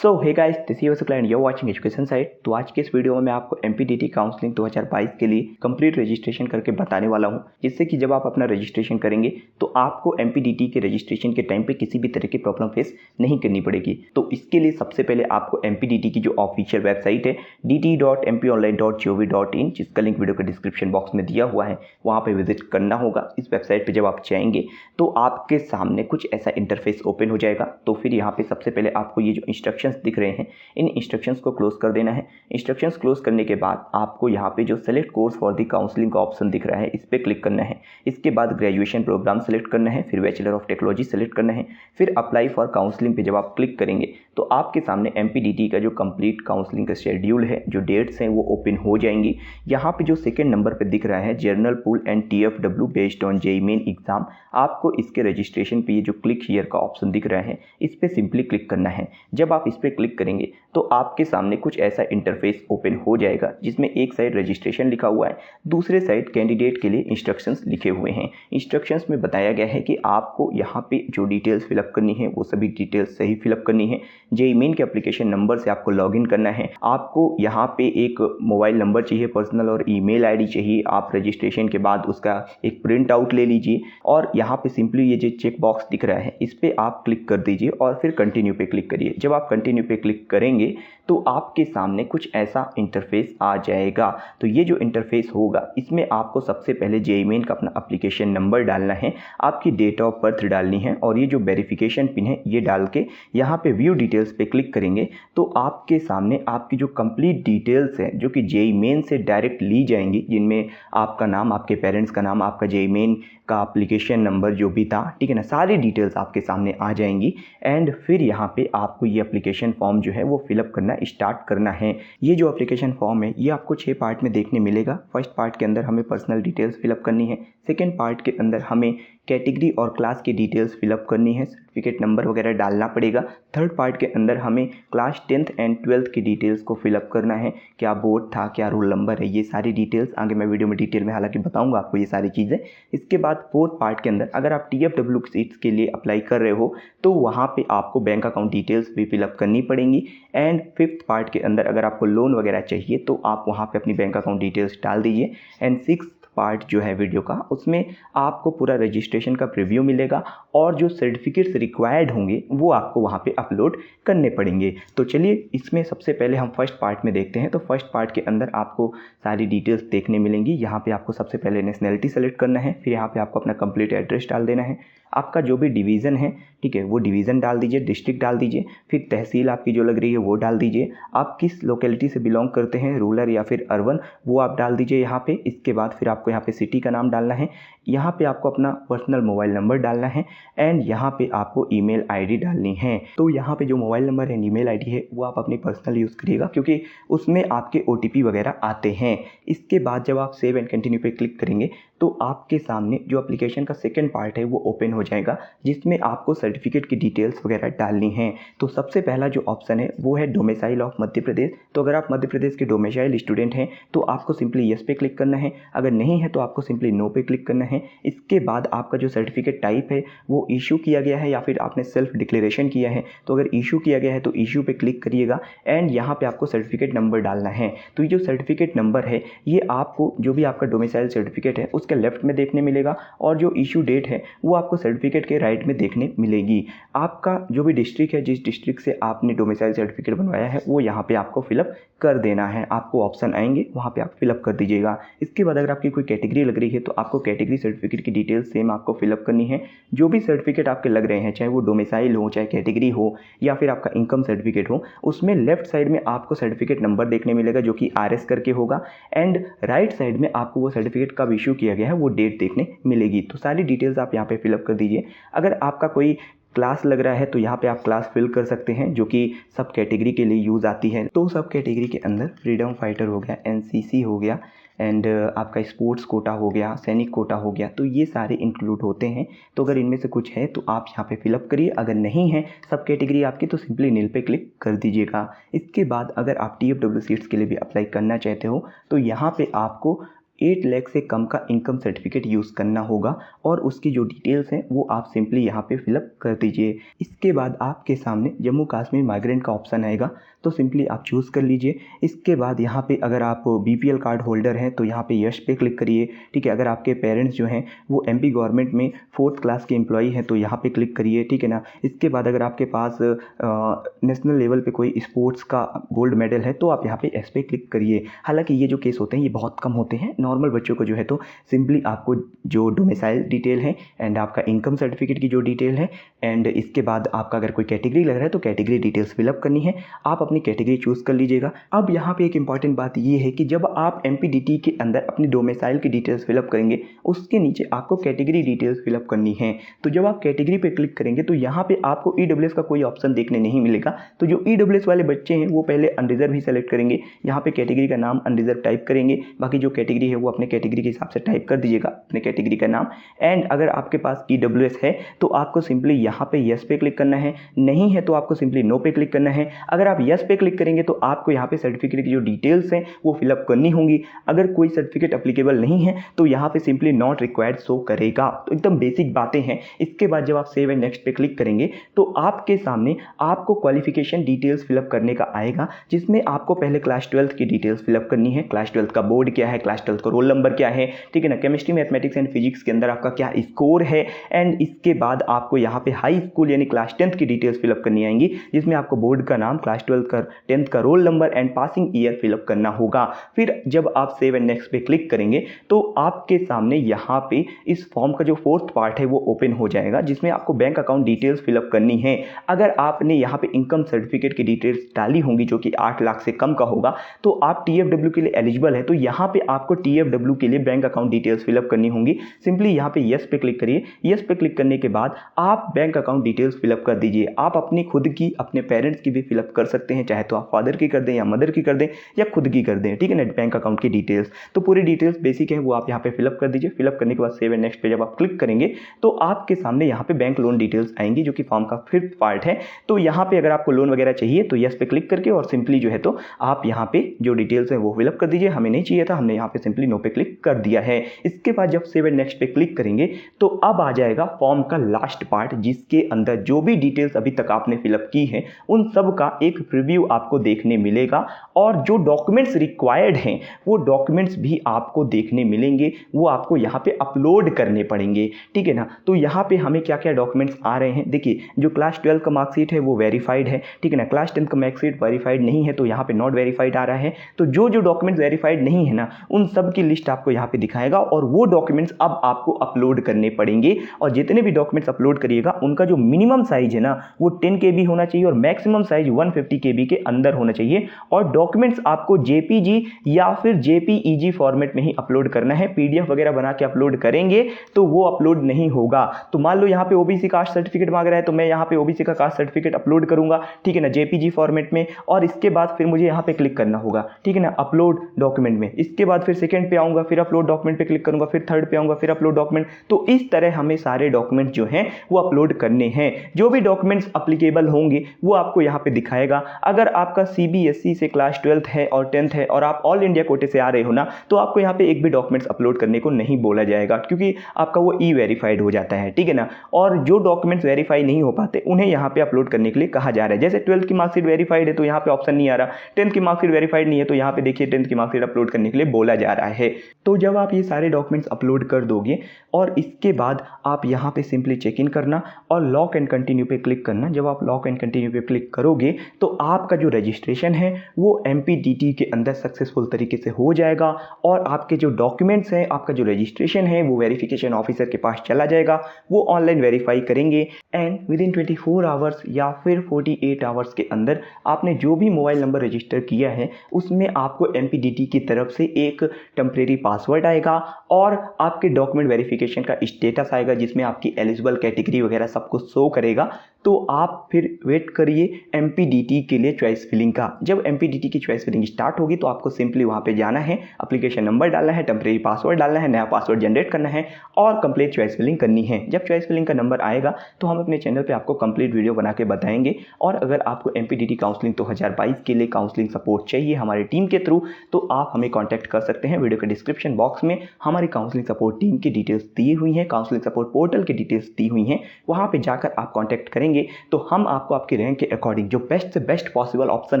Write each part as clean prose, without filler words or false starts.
So hey guys, this is client you watching education site. तो आज के इस वीडियो में मैं आपको एमपीडीटी काउंसलिंग 2022 के लिए कंप्लीट रजिस्ट्रेशन करके बताने वाला हूं, जिससे कि जब आप अपना रजिस्ट्रेशन करेंगे तो आपको एमपीडीटी के रजिस्ट्रेशन के टाइम पे किसी भी तरह की प्रॉब्लम फेस नहीं करनी पड़ेगी। तो इसके लिए सबसे पहले आपको एमपीडीटी की जो ऑफिशियल वेबसाइट है dt.mpionline.gov.in, जिसका लिंक वीडियो के डिस्क्रिप्शन बॉक्स में दिया हुआ है, वहाँ पर विजिट करना होगा। इस वेबसाइट पर जब आप जाएंगे तो आपके सामने कुछ ऐसा इंटरफेस ओपन हो जाएगा। तो फिर यहाँ पे सबसे पहले आपको ये जो इंस्ट्रक्शंस दिख रहे हैं, इन इंस्ट्रक्शंस को क्लोज कर देना है। इंस्ट्रक्शंस क्लोज करने के बाद आपको यहाँ पे जो select course for the counselling का ऑप्शन दिख रहा है, इस पर क्लिक करना है। इसके बाद ग्रेजुएशन प्रोग्राम सेलेक्ट करना है, फिर बैचलर ऑफ टेक्नोलॉजी सेलेक्ट करना है, फिर अप्लाई फॉर काउंसलिंग पे जब आप क्लिक करेंगे तो आपके सामने एमपीडीटी का जो कंप्लीट काउंसलिंग का शेड्यूल है, जो डेट्स हैं, वो ओपन हो जाएंगी। यहाँ पे जो सेकेंड नंबर पे दिख रहा है general pool and TFW based on JEE main exam, आपको इसके रजिस्ट्रेशन पे ये जो क्लिक हियर का ऑप्शन दिख रहा है, इस पर सिंपली क्लिक करना है। जब आप इस पर क्लिक करेंगे तो आपके सामने कुछ ऐसा इंटरफेस ओपन हो जाएगा, जिसमें एक साइड रजिस्ट्रेशन लिखा हुआ है, दूसरे साइड कैंडिडेट के लिए इंस्ट्रक्शंस लिखे हुए हैं। इंस्ट्रक्शंस में बताया गया है कि आपको यहाँ पे जो डिटेल्स फिलअप करनी है वो सभी डिटेल्स सही फिलअप करनी है। जेईई मेन के एप्लीकेशन नंबर से आपको लॉगिन करना है। आपको यहाँ पे एक मोबाइल नंबर चाहिए पर्सनल और ईमेल आईडी चाहिए। आप रजिस्ट्रेशन के बाद उसका एक प्रिंट आउट ले लीजिए और यहाँ पे सिंपली ये जो चेक बॉक्स दिख रहा है, इस पर आप क्लिक कर दीजिए और फिर कंटिन्यू पे क्लिक करिए। जब आप कंटिन्यू पे क्लिक करेंगे तो आपके सामने कुछ ऐसा इंटरफेस आ जाएगा। तो ये जो इंटरफेस होगा, इसमें आपको सबसे पहले जेईई मेन का अपना एप्लीकेशन नंबर डालना है, आपकी डेट ऑफ बर्थ डालनी है और ये जो वेरिफिकेशन पिन है ये डाल के यहाँ पे व्यू डिटेल्स पे क्लिक करेंगे तो आपके सामने आपकी जो कंप्लीट डिटेल्स हैं, जो कि जेईई मेन से डायरेक्ट ली जाएंगी, जिनमें आपका नाम, आपके पेरेंट्स का नाम, आपका जेईई मेन का एप्लीकेशन नंबर जो भी था, ठीक है ना, सारी डिटेल्स आपके सामने आ जाएंगी। एंड फिर यहाँ पे आपको ये एप्लीकेशन फॉर्म जो है वो फिलअप करना स्टार्ट करना है। ये जो एप्लीकेशन फॉर्म है ये आपको 6 पार्ट में देखने मिलेगा। फर्स्ट पार्ट के अंदर हमें पर्सनल डिटेल्स फिलअप करनी है, सेकेंड पार्ट के अंदर हमें कैटेगरी और क्लास की डिटेल्स फिलअप करनी है, सर्टिफिकेट नंबर वगैरह डालना पड़ेगा। थर्ड पार्ट के अंदर हमें क्लास 10th एंड 12th की डिटेल्स को फिलअप करना है, क्या बोर्ड था, क्या रोल नंबर है, ये सारी डिटेल्स आगे मैं वीडियो में डिटेल में हालांकि बताऊंगा आपको ये सारी चीज़ें। इसके बाद फोर्थ पार्ट के अंदर अगर आप TFW सीट्स के लिए अप्लाई कर रहे हो तो वहाँ पे आपको बैंक अकाउंट डिटेल्स भी फिलअप करनी पड़ेंगी। एंड फिफ्थ पार्ट के अंदर अगर आपको लोन वगैरह चाहिए तो आप वहाँ पे अपनी बैंक अकाउंट डिटेल्स डाल दीजिए। एंड सिक्स पार्ट जो है वीडियो का, उसमें आपको पूरा रजिस्ट्रेशन का प्रीव्यू मिलेगा और जो सर्टिफिकेट्स रिक्वायर्ड होंगे वो आपको वहाँ पे अपलोड करने पड़ेंगे। तो चलिए इसमें सबसे पहले हम फर्स्ट पार्ट में देखते हैं। तो फर्स्ट पार्ट के अंदर आपको सारी डिटेल्स देखने मिलेंगी। यहाँ पे आपको सबसे पहले नेशनैलिटी सेलेक्ट करना है, फिर यहाँ पे आपको अपना कंप्लीट एड्रेस डाल देना है, आपका जो भी डिवीज़न है, ठीक है, वो डिवीज़न डाल दीजिए, डिस्ट्रिक्ट डाल दीजिए, फिर तहसील आपकी जो लग रही है वो डाल दीजिए, आप किस लोकेलिटी से बिलोंग करते हैं, रूरल या फिर अर्बन, वो आप डाल दीजिए यहाँ पे। इसके बाद फिर आपको यहाँ पे सिटी का नाम डालना है, यहाँ पे आपको अपना पर्सनल मोबाइल नंबर डालना है एंड यहाँ पे आपको ईमेल आईडी डालनी है। तो यहाँ पे जो mobile number and email ID है वो आप अपनी पर्सनल यूज़ करिएगा, क्योंकि उसमें आपके OTP वगैरह आते हैं। इसके बाद जब आप सेव एंड कंटिन्यू पे क्लिक करेंगे तो आपके सामने जो एप्लीकेशन का सेकेंड पार्ट है वो ओपन हो जाएगा, जिसमें आपको सर्टिफिकेट की डिटेल्स वगैरह डालनी है। तो सबसे पहला जो ऑप्शन है वो है डोमिसाइल ऑफ मध्य प्रदेश। तो अगर आप मध्य प्रदेश के डोमिसाइल स्टूडेंट हैं तो आपको सिंपली यस पे क्लिक करना है, अगर नहीं है तो आपको सिंपली नो पे क्लिक करना है। इसके बाद आपका जो सर्टिफिकेट टाइप है वो इशू किया गया है या फिर आपने सेल्फ डिक्लेरेशन किया है, तो अगर इशू किया गया है तो इशू पे क्लिक करिएगा एंड यहाँ पे आपको सर्टिफिकेट नंबर डालना है। तो ये जो सर्टिफिकेट नंबर है ये आपको जो भी आपका डोमिसाइल सर्टिफिकेट है उसके लेफ्ट में देखने मिलेगा और जो इशू डेट है वो आपको सर्टिफिकेट के राइट में देखने मिलेगी। आपका जो भी डिस्ट्रिक्ट है, जिस डिस्ट्रिक्ट से आपने डोमिसाइल सर्टिफिकेट बनवाया है, वो यहाँ पे आपको फिलअप कर देना है। आपको ऑप्शन आएंगे, वहाँ पे आप फिलअप कर दीजिएगा। इसके बाद अगर आपकी कोई कैटेगरी लग रही है तो आपको कैटेगरी सर्टिफिकेट की डिटेल्स सेम आपको फिलअप करनी है। जो भी सर्टिफिकेट आपके लग रहे हैं, चाहे वो डोमिसाइल हो, चाहे कैटेगरी हो या फिर आपका इनकम सर्टिफिकेट हो, उसमें लेफ्ट साइड में आपको सर्टिफिकेट नंबर देखने मिलेगा जो कि RS करके होगा एंड राइट साइड में आपको वो सर्टिफिकेट कब इशू किया गया है वो डेट देखने मिलेगी। तो सारी डिटेल्स आप यहाँ पे फिलअप कर दीजिए। अगर आपका कोई क्लास लग रहा है तो यहाँ पे आप क्लास फिल कर सकते हैं, जो कि सब कैटेगरी के लिए यूज़ आती है। तो सब कैटेगरी के अंदर फ्रीडम फाइटर हो गया, NCC हो गया एंड आपका स्पोर्ट्स कोटा हो गया, सैनिक कोटा हो गया, तो ये सारे इंक्लूड होते हैं। तो अगर इनमें से कुछ है तो आप यहाँ पे फिलअप करिए, अगर नहीं है सब कैटेगरी आपकी तो सिंपली नील पे क्लिक कर दीजिएगा। इसके बाद अगर आप TFW सीट्स के लिए भी अप्लाई करना चाहते हो तो यहाँ पे आपको 8 लाख से कम का इनकम सर्टिफिकेट यूज़ करना होगा और उसकी जो डिटेल्स हैं वो आप सिंपली यहाँ पे फिलअप कर दीजिए। इसके बाद आपके सामने जम्मू कश्मीर माइग्रेंट का ऑप्शन आएगा, तो सिंपली आप चूज़ कर लीजिए। इसके बाद यहाँ पे अगर आप BPL कार्ड होल्डर हैं तो यहाँ पे यस पे क्लिक करिए। ठीक है, अगर आपके पेरेंट्स जो हैं वो MP गवर्नमेंट में 4th क्लास के एम्प्लॉई हैं तो यहाँ पे क्लिक करिए। ठीक है ना। इसके बाद अगर आपके पास नेशनल लेवल पे कोई स्पोर्ट्स का गोल्ड मेडल है तो आप यहाँ पे एस पे क्लिक करिए। हालांकि ये जो केस होते हैं ये बहुत कम होते हैं, नॉर्मल बच्चों को जो है तो सिंपली आपको जो डोमिसाइल डिटेल है एंड आपका इनकम सर्टिफिकेट की जो डिटेल है एंड इसके बाद आपका अगर कोई कैटेगरी लग रहा है तो कैटेगरी डिटेल्स फिलअप करनी है। आप अपनी कैटेगरी चूज़ कर लीजिएगा। अब यहाँ पे एक इंपॉर्टेंट बात ये है कि जब आप MPDT के अंदर अपनी डोमिसाइल की डिटेल्स फिलअप करेंगे उसके नीचे आपको कैटेगरी डिटेल्स फिलअप करनी है। तो जब आप कैटेगरी पे क्लिक करेंगे तो यहाँ पे आपको EWS का कोई ऑप्शन देखने नहीं मिलेगा। तो जो EWS वाले बच्चे हैं वो पहले अनरिजर्व ही सेलेक्ट करेंगे। यहाँ पे कैटेगरी का नाम अनरिजर्व टाइप करेंगे, बाकी जो कैटेगरी है वो अपने कैटेगरी के हिसाब से टाइप कर दीजिएगा अपने कैटेगरी का नाम। एंड अगर आपके पास EWS है तो आपको सिंपली यहाँ पे यस पे क्लिक करना है, नहीं है तो आपको सिंपली नो पे क्लिक करना है। अगर आप यस पे क्लिक करेंगे तो आपको यहाँ पे सर्टिफिकेट की जो डिटेल्स हैं वो फिलअप करनी होंगी। अगर कोई सर्टिफिकेट अप्लीकेबल नहीं है तो यहाँ पे सिंपली नॉट रिक्वायर्ड शो करेगा। तो एकदम बेसिक बातें हैं। इसके बाद जब आप सेव एंड नेक्स्ट पे क्लिक करेंगे तो आपके सामने आपको क्वालिफिकेशन डिटेल्स फिलअप करने का आएगा, जिसमें आपको पहले क्लास 12th की डिटेल्स फिलअप करनी है। क्लास 12th का बोर्ड क्या है, क्लास 12th का रोल नंबर क्या है, ठीक है ना, केमिस्ट्री मैथमेटिक्स एंड फिजिक्स के अंदर आपका क्या स्कोर है। एंड इसके बाद आपको यहाँ पे हाई स्कूल यानी क्लास 10th की डिटेल्स फिलअप करनी आएंगी, जिसमें आपको बोर्ड का नाम, क्लास 12th का 10th का roll number and passing year fill up करना होगा। फिर जब आप सेव एंड नेक्स्ट पे क्लिक करेंगे तो आपके सामने यहाँ पे इस फॉर्म का जो 4th पार्ट है वो ओपन हो जाएगा, जिसमें आपको बैंक अकाउंट डिटेल्स फिलअप करनी है। अगर आपने यहाँ पे इनकम सर्टिफिकेट की डिटेल्स डाली होंगी जो कि 8 लाख से कम का होगा तो आप TFW के लिए एलिजिबल है। तो यहाँ पे आपको TFW के लिए बैंक अकाउंट डिटेल्स फिलअप करनी होंगी। सिंपली यहाँ पे यस पे क्लिक करिए। यस पे क्लिक करने के बाद आप बैंक अकाउंट डिटेल्स फिलअप कर दीजिए। आप अपनी खुद की, अपने पेरेंट्स की भी फिलअप कर सकते हैं, चाहे तो आप फादर की कर दें या मदर की कर दें या खुद की कर दें, ठीक है ना, बैंक अकाउंट की डिटेल्स। तो पूरी डिटेल्स बेसिक है वो आप यहाँ पे फिलअप कर दीजिए। फिलअप करने के बाद सेव एंड नेक्स्ट पे जब आप क्लिक करेंगे तो आपके सामने यहाँ पे बैंक लोन डिटेल्स आएंगी जो कि फॉर्म का 5th पार्ट है। तो यहाँ पे अगर आपको लोन वगैरह चाहिए तो यस पे क्लिक करके और सिंपली जो है तो आप यहाँ पे जो डिटेल्स है वो फिलअप कर दीजिए। हमें नहीं चाहिए था, हमने यहाँ पे सिंपली नो पे क्लिक कर दिया है। इसके बाद जब सेव एंड नेक्स्ट पे क्लिक करेंगे तो अब आ जाएगा फॉर्म का लास्ट पार्ट, जिसके अंदर जो भी डिटेल्स अभी तक आपने फिलअप की है उन सब का एक प्रीव्यू आपको देखने मिलेगा और जो डॉक्यूमेंट्स रिक्वायर्ड हैं वो डॉक्यूमेंट्स भी आपको देखने मिलेंगे, वो आपको यहाँ पे अपलोड करने पड़ेंगे, ठीक है ना। तो यहाँ पे हमें क्या क्या डॉक्यूमेंट्स आ रहे हैं, देखिए जो क्लास 12 का मार्कशीट है वो वेरीफाइड है, ठीक है ना। क्लास 10 का मार्कशीट वेरीफाइड नहीं है तो यहाँ पे नॉट वेरीफाइड आ रहा है। तो जो जो डॉक्यूमेंट्स वेरीफाइड नहीं है ना उन सब की लिस्ट आपको यहाँ पे दिखाएगा और वो डॉक्यूमेंट्स अब आपको अपलोड करने पड़ेंगे। और जितने भी डॉक्यूमेंट्स अपलोड करिएगा उनका जो मिनिमम साइज है ना वो 10 KB होना चाहिए और मैक्सिमम साइज 150 KB के अंदर होना चाहिए। और डॉक्यूमेंट्स आपको JPG या फिर JPEG फॉर्मेट में ही अपलोड करना है। PDF वगैरह बना के अपलोड करेंगे तो वो अपलोड नहीं होगा। तो मान लो यहाँ पे OBC कास्ट सर्टिफिकेट मांग रहा है तो मैं यहाँ पे OBC का कास्ट सर्टिफिकेट अपलोड करूंगा, ठीक है ना, JPG फॉर्मेट में। और इसके बाद फिर मुझे यहाँ पे क्लिक करना होगा, ठीक है ना, अपलोड डॉक्यूमेंट में। इसके बाद फिर सेकंड पे आऊंगा, फिर अपलोड डॉक्यूमेंट पे क्लिक करूंगा, फिर थर्ड पे आऊंगा, फिर अपलोड डॉक्यूमेंट। तो इस तरह हमें सारे डॉक्यूमेंट जो हैं वो अपलोड करने हैं। जो भी डॉक्यूमेंट्स अप्लीकेबल होंगे वो आपको यहाँ पे दिखाएगा। अगर आपका CBSE से क्लास 12th है और 10th है और आप ऑल इंडिया कोटे से आ रहे हो ना तो आपको यहाँ पे एक भी डॉक्यूमेंट्स अपलोड करने को नहीं बोला जाएगा, क्योंकि आपका वो E-वेरीफाइड हो जाता है, ठीक है ना। और जो डॉक्यूमेंट्स वेरीफाई नहीं हो पाते उन्हें यहाँ पे अपलोड करने के लिए कहा जा रहा है। जैसे 12th की मार्कशीट वेरीफाइड है तो यहाँ पे ऑप्शन नहीं आ रहा, 10th की मार्कशीट वेरीफाइड नहीं है तो यहाँ पे देखिए 10th की मार्कशीट अपलोड करने के लिए बोला जा रहा है। तो जब आप ये सारे डॉक्यूमेंट्स अपलोड कर दोगे और इसके बाद आप यहाँ पे सिंपली चेक इन करना और लॉक एंड कंटिन्यू पे क्लिक करना। जब आप लॉक एंड कंटिन्यू पे क्लिक करोगे तो आपका जो रजिस्ट्रेशन है वो MPDT के अंदर सक्सेसफुल तरीके से हो जाएगा और आपके जो डॉक्यूमेंट्स हैं, आपका जो रजिस्ट्रेशन है वो वेरिफिकेशन ऑफिसर के पास चला जाएगा। वो ऑनलाइन वेरीफाई करेंगे एंड विद इन 24 आवर्स या फिर 48 आवर्स के अंदर आपने जो भी मोबाइल नंबर रजिस्टर किया है उसमें आपको MPDT की तरफ से एक टेम्परेरी पासवर्ड आएगा और आपके डॉक्यूमेंट वेरिफिकेशन का स्टेटस आएगा जिसमें आपकी एलिजिबल कैटेगरी वगैरह सब कुछ शो करेगा। तो आप फिर वेट करिए MPDT के लिए चॉइस फिलिंग का। जब MPDT की चॉइस फिलिंग स्टार्ट होगी तो आपको सिंपली वहाँ पे जाना है, एप्लीकेशन नंबर डालना है, टेम्परेरी पासवर्ड डालना है, नया पासवर्ड जनरेट करना है और कंप्लीट चॉइस फिलिंग करनी है। जब चॉइस फिलिंग का नंबर आएगा तो हम अपने चैनल पे आपको कंप्लीट वीडियो बना के बताएंगे। और अगर आपको MPDT काउंसलिंग 2022 के लिए काउंसलिंग सपोर्ट चाहिए हमारी टीम के थ्रू, तो आप हमें कॉन्टैक्ट कर सकते हैं। वीडियो के डिस्क्रिप्शन बॉक्स में हमारी काउंसलिंग सपोर्ट टीम की डिटेल्स दी हुई हैं, काउंसलिंग सपोर्ट पोर्टल की डिटेल्स दी हुई हैं। वहाँ पे जाकर आप कॉन्टैक्ट करेंगे तो हम आपको आपकी रैंक के अकॉर्डिंग जो बेस्ट से बेस्ट पॉसिबल ऑप्शन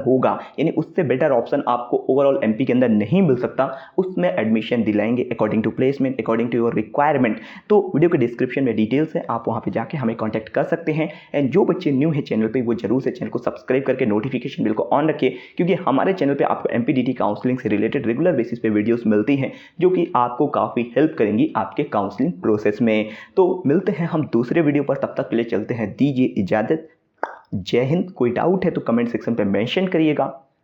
होगा, यानी उससे बेटर ऑप्शन आपको ओवरऑल MP के अंदर नहीं मिल सकता, उसमें एडमिशन दिलाएंगे according to placement, according to your requirement. तो वीडियो के डिस्क्रिप्शन में डिटेल्स है, आप वहाँ पे जाके हमें कॉन्टैक्ट कर सकते हैं। एंड जो बच्चे न्यू है चैनल पे वो जरूर से चैनल को सब्सक्राइब करके नोटिफिकेशन बिल को ऑन रखिए, क्योंकि हमारे चैनल पे आपको MPDT काउंसलिंग से रिलेटेड रेगुलर बेसिस पे वीडियोस मिलती हैं जो कि आपको काफ़ी हेल्प करेंगी आपके काउंसलिंग प्रोसेस में। तो मिलते हैं हम दूसरे वीडियो पर, तब तक के लिए चलते हैं, दीजिए इजाज़त। जय हिंद। कोई डाउट है तो कमेंट सेक्शन पे मेंशन करिएगा।